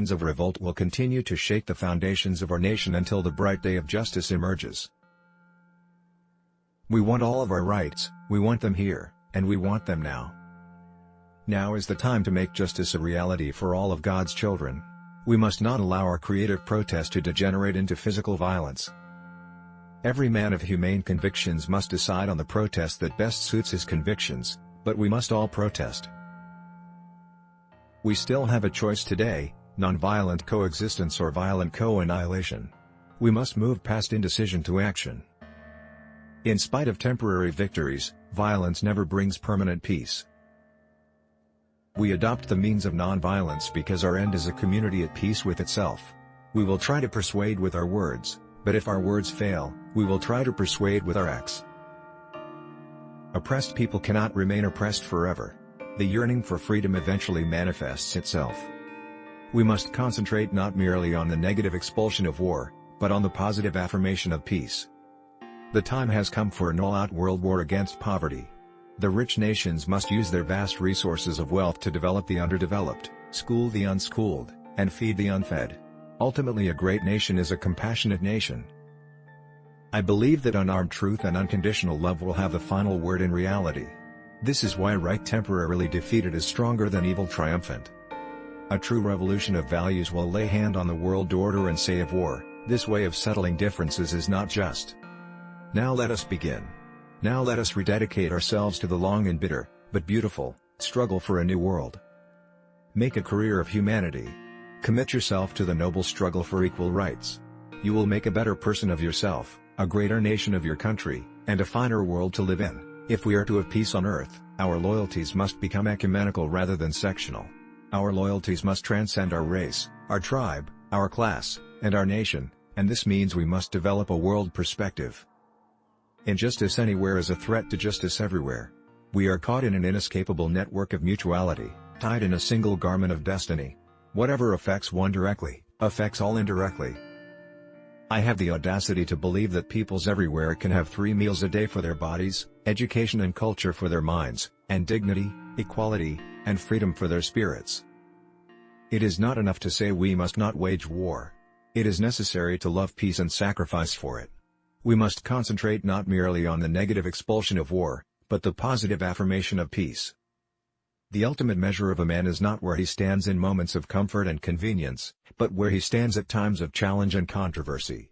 winds of revolt will continue to shake the foundations of our nation until the bright day of justice emerges. We want all of our rights, we want them here, and we want them now. Now is the time to make justice a reality for all of God's children. We must not allow our creative protest to degenerate into physical violence. Every man of humane convictions must decide on the protest that best suits his convictions, but we must all protest. We still have a choice today: nonviolent coexistence or violent co-annihilation. We must move past indecision to action. In spite of temporary victories, violence never brings permanent peace. We adopt the means of nonviolence because our end is a community at peace with itself. We will try to persuade with our words, but if our words fail, we will try to persuade with our acts. Oppressed people cannot remain oppressed forever. The yearning for freedom eventually manifests itself. We must concentrate not merely on the negative expulsion of war, but on the positive affirmation of peace. The time has come for an all-out world war against poverty. The rich nations must use their vast resources of wealth to develop the underdeveloped, school the unschooled, and feed the unfed. Ultimately, a great nation is a compassionate nation. I believe that unarmed truth and unconditional love will have the final word in reality. This is why right temporarily defeated is stronger than evil triumphant. A true revolution of values will lay hand on the world order and say of war, this way of settling differences is not just. Now let us begin. Now let us rededicate ourselves to the long and bitter, but beautiful, struggle for a new world. Make a career of humanity. Commit yourself to the noble struggle for equal rights. You will make a better person of yourself, a greater nation of your country, and a finer world to live in. If we are to have peace on earth, our loyalties must become ecumenical rather than sectional. Our loyalties must transcend our race, our tribe, our class, and our nation, and this means we must develop a world perspective. Injustice anywhere is a threat to justice everywhere. We are caught in an inescapable network of mutuality, tied in a single garment of destiny. Whatever affects one directly, affects all indirectly. I have the audacity to believe that peoples everywhere can have 3 meals a day for their bodies, education and culture for their minds, and dignity, equality, and freedom for their spirits. It is not enough to say we must not wage war. It is necessary to love peace and sacrifice for it. We must concentrate not merely on the negative expulsion of war, but the positive affirmation of peace. The ultimate measure of a man is not where he stands in moments of comfort and convenience, but where he stands at times of challenge and controversy.